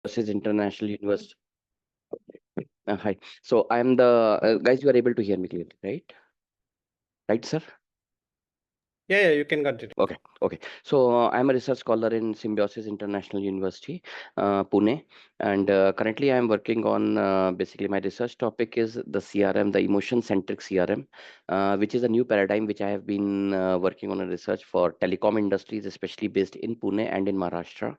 Symbiosis International University. Hi. So I'm the guys. You are able to hear me clearly, right? Right, sir? Yeah, you can continue. Okay. Okay. So I'm a research scholar in Symbiosis International University, Pune, and currently I'm working on basically my research topic is the CRM, the emotion-centric CRM, which is a new paradigm which I have been working on a research for telecom industries, especially based in Pune and in Maharashtra.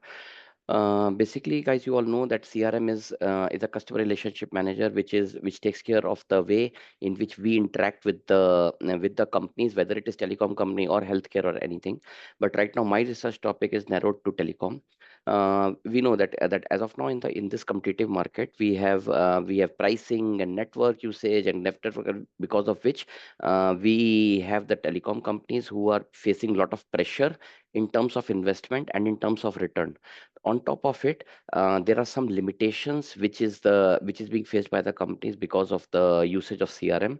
Basically, guys, you all know that CRM is a customer relationship manager, which takes care of the way in which we interact with the companies, whether it is telecom company or healthcare or anything. But right now, my research topic is narrowed to telecom. We know that as of now in this competitive market, we have pricing and network usage and network because of which we have the telecom companies who are facing a lot of pressure in terms of investment and in terms of return. On top of it, there are some limitations which is being faced by the companies because of the usage of CRM.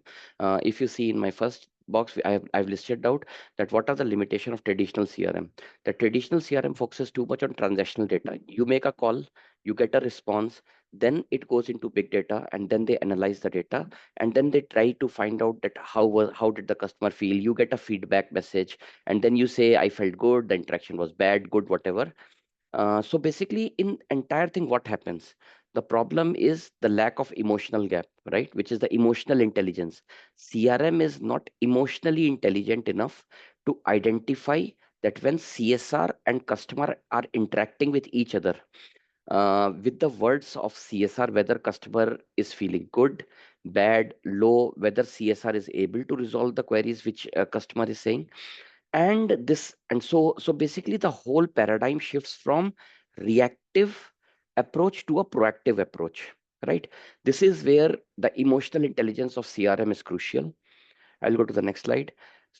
If you see in my first box, I've listed out that what are the limitation of traditional CRM. The traditional CRM focuses too much on transactional data. You make a call, you get a response, then it goes into big data, and then they analyze the data, and then they try to find out that how did the customer feel. You get a feedback message, and then you say, I felt good, the interaction was bad, good, whatever. So basically, in entire thing, what happens? The problem is the lack of emotional gap, right? Which is the emotional intelligence. CRM is not emotionally intelligent enough to identify that when CSR and customer are interacting with each other, with the words of CSR, whether customer is feeling good, bad, low, whether CSR is able to resolve the queries which customer is saying, and so basically the whole paradigm shifts from reactive approach to a proactive approach, right? This is where the emotional intelligence of CRM is crucial. I'll go to the next slide.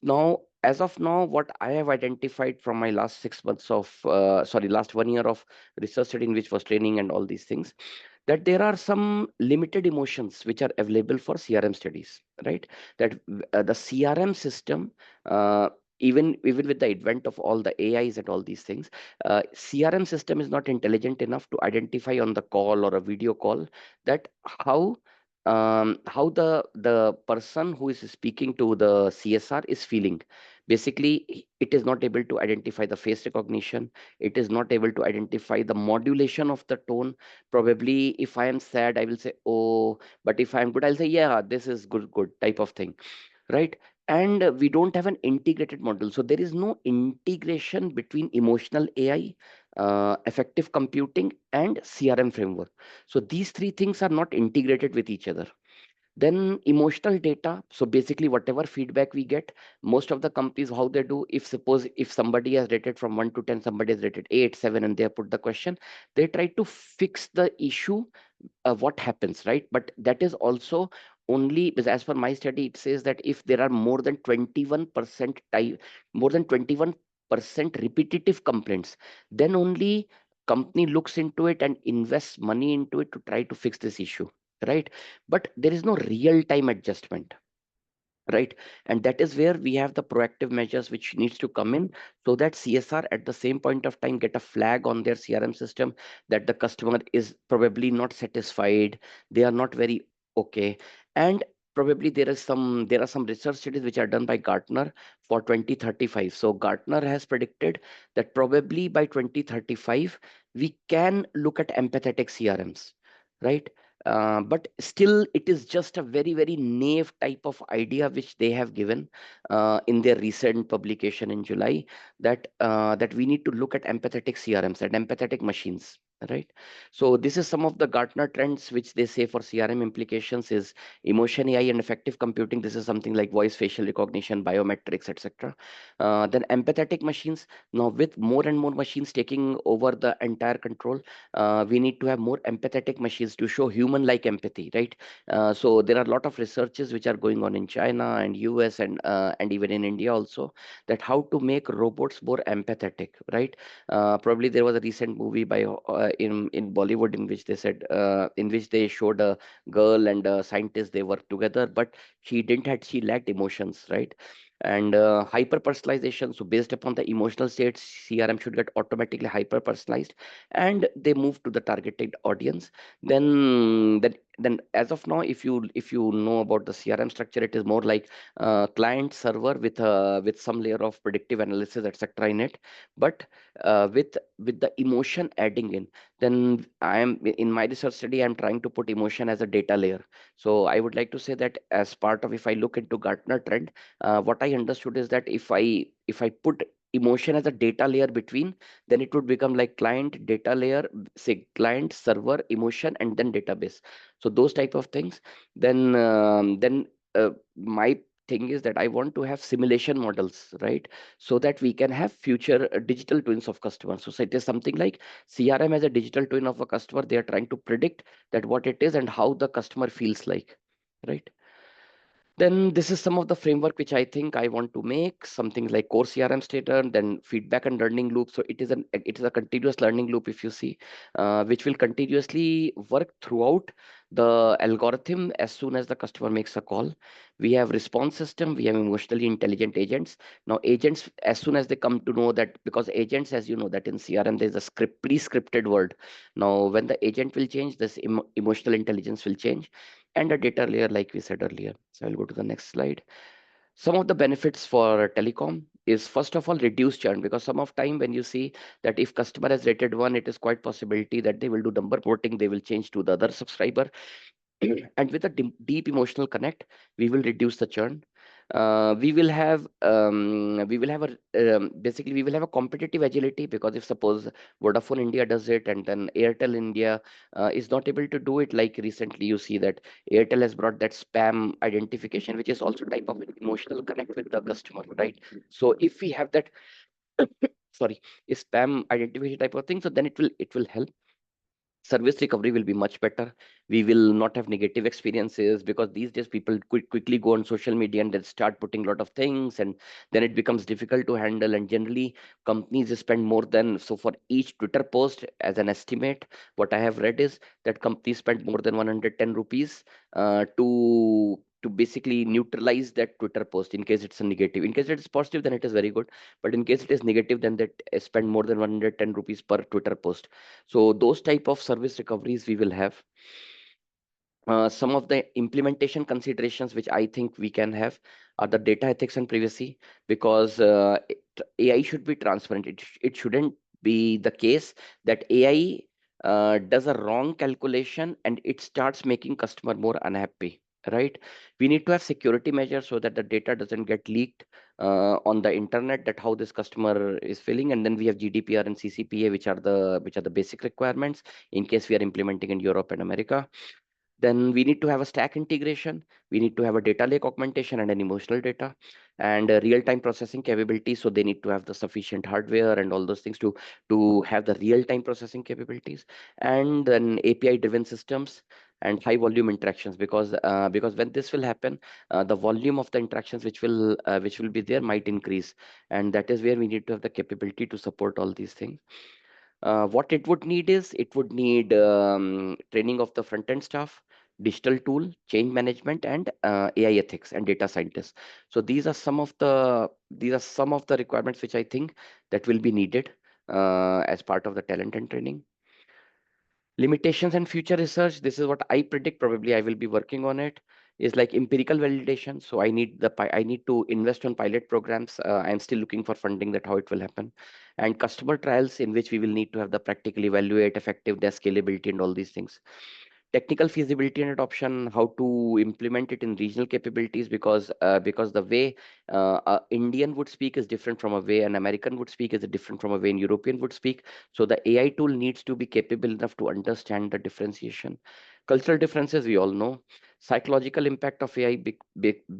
Now, as of now, what I have identified from my last 6 months of last 1 year of research study in which was training and all these things, that there are some limited emotions which are available for CRM studies, right? That the CRM system, even with the advent of all the AIs and all these things, CRM system is not intelligent enough to identify on the call or a video call that how the person who is speaking to the CSR is feeling. Basically, it is not able to identify the face recognition. It is not able to identify the modulation of the tone. Probably if I am sad, I will say, oh, but if I'm good, I'll say, yeah, this is good, good type of thing, right? And we don't have an integrated model. So there is no integration between emotional AI, effective computing, and CRM framework. So these three things are not integrated with each other. Then emotional data. So basically, whatever feedback we get, most of the companies, how they do, if suppose if somebody has rated from 1 to 10, somebody has rated 8, 7, and they have put the question, they try to fix the issue, what happens, right? But that is also only because as per my study, it says that if there are more than 21% type, more than 21% repetitive complaints, then only company looks into it and invests money into it to try to fix this issue, right? But there is no real time adjustment, right? And that is where we have the proactive measures which needs to come in, so that CSR at the same point of time get a flag on their CRM system that the customer is probably not satisfied, they are not very okay. And probably there are some research studies which are done by Gartner for 2035. So Gartner has predicted that probably by 2035 we can look at empathetic CRMs, right? But still, it is just a very, very naive type of idea which they have given in their recent publication in July, that we need to look at empathetic CRMs and empathetic machines. Right. So this is some of the Gartner trends which they say for CRM implications is emotion AI and effective computing. This is something like voice, facial recognition, biometrics, etc. Then empathetic machines. Now with more and more machines taking over the entire control, we need to have more empathetic machines to show human-like empathy, right? So there are a lot of researches which are going on in China and US and even in India also, that how to make robots more empathetic, right? Probably there was a recent movie by in Bollywood in which they said in which they showed a girl and a scientist, they worked together, but she lacked emotions, right? And hyper personalization, so based upon the emotional states, CRM should get automatically hyper personalized, and they move to the targeted audience. Then as of now, if you know about the CRM structure, it is more like client server with some layer of predictive analysis, etc. in it. But with the emotion adding in, then I am in my research study, I'm trying to put emotion as a data layer. So I would like to say that as part of, if I look into Gartner trend, what I understood is that if I put emotion as a data layer between, then it would become like client data layer, say client server emotion and then database. So those type of things. Then my thing is that I want to have simulation models, right? So that we can have future digital twins of customers. So it is something like CRM as a digital twin of a customer. They are trying to predict that what it is and how the customer feels like, right? Then this is some of the framework which I think I want to make, something like core CRM stater, then feedback and learning loop. So it is a continuous learning loop, if you see, which will continuously work throughout the algorithm as soon as the customer makes a call. We have response system, we have emotionally intelligent agents. Now agents, as soon as they come to know that, because agents, as you know, that in CRM there's a pre-scripted word. Now when the agent will change, this emotional intelligence will change, and a data layer, like we said earlier. So I'll go to the next slide. Some of the benefits for telecom is, first of all, reduce churn, because some of time when you see that if customer has rated one, it is quite possibility that they will do number porting, they will change to the other subscriber. And with a deep emotional connect, we will reduce the churn. Basically we will have a competitive agility, because if suppose Vodafone India does it and then Airtel India is not able to do it, like recently you see that Airtel has brought that spam identification, which is also type of emotional connect with the customer, right? So if we have that sorry, spam identification type of thing, so then it will help. Service recovery will be much better. We will not have negative experiences, because these days people quickly go on social media and they start putting a lot of things, and then it becomes difficult to handle. And generally companies spend more than, so for each Twitter post, as an estimate, what I have read is that companies spend more than 110 rupees to basically neutralize that Twitter post, in case it's a negative. In case it's positive, then it is very good, but in case it is negative, then they spend more than 110 rupees per Twitter post. So those type of service recoveries we will have. Some of the implementation considerations which I think we can have are the data ethics and privacy, because AI should be transparent. It shouldn't be the case that AI does a wrong calculation and it starts making customer more unhappy, right? We need to have security measures so that the data doesn't get leaked on the internet, that how this customer is feeling. And then we have GDPR and CCPA, which are the basic requirements in case we are implementing in Europe and America. Then we need to have a stack integration. We need to have a data lake augmentation and an emotional data and real-time processing capabilities. So they need to have the sufficient hardware and all those things to have the real-time processing capabilities. And then API-driven systems and high volume interactions, because when this will happen, the volume of the interactions which will be there might increase, and that is where we need to have the capability to support all these things. What it would need is, it would need training of the front end staff, digital tool, change management, and AI ethics and data scientists. So these are some of the requirements which I think that will be needed as part of the talent and training. Limitations and future research, this is what I predict, probably I will be working on it, is like empirical validation. So I need to invest on pilot programs. I'm still looking for funding, that how it will happen. And customer trials, in which we will need to have the practical evaluate effectiveness, scalability, and all these things. Technical feasibility and adoption, how to implement it in regional capabilities, because the way Indian would speak is different from a way an American would speak, is different from a way an European would speak. So the AI tool needs to be capable enough to understand the differentiation. Cultural differences, we all know. Psychological impact of AI,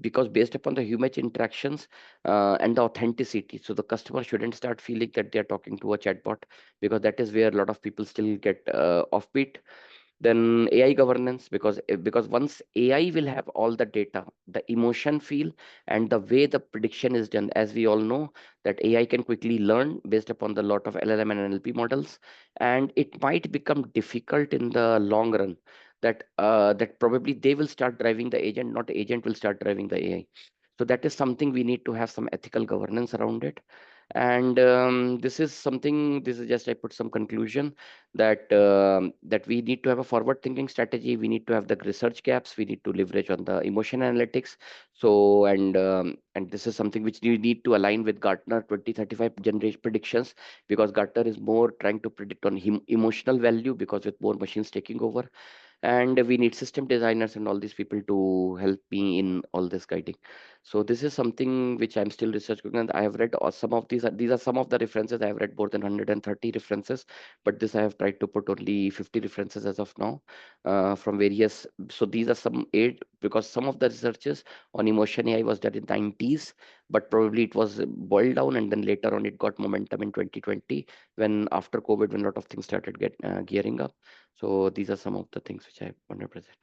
because based upon the human interactions and the authenticity. So the customer shouldn't start feeling that they're talking to a chatbot, because that is where a lot of people still get offbeat. Then AI governance, because once AI will have all the data, the emotion feel, and the way the prediction is done, as we all know that AI can quickly learn based upon the lot of LLM and NLP models, and it might become difficult in the long run, that probably they will start driving the agent, not the agent will start driving the AI. So that is something we need to have some ethical governance around it. And this is something, this is just I put some conclusion that that we need to have a forward thinking strategy. We need to have the research gaps. We need to leverage on the emotion analytics. So and this is something which we need to align with Gartner 2035 generation predictions, because Gartner is more trying to predict on emotional value, because with more machines taking over. And we need system designers and all these people to help me in all this guiding. So this is something which I'm still researching, and I have read some of these are some of the references. I have read more than 130 references, but this I have tried to put only 50 references as of now, from various. So these are some aid, because some of the researches on emotion AI was done in 90s, but probably it was boiled down, and then later on it got momentum in 2020, when after COVID, when a lot of things started gearing up. So these are some of the things which I want to present.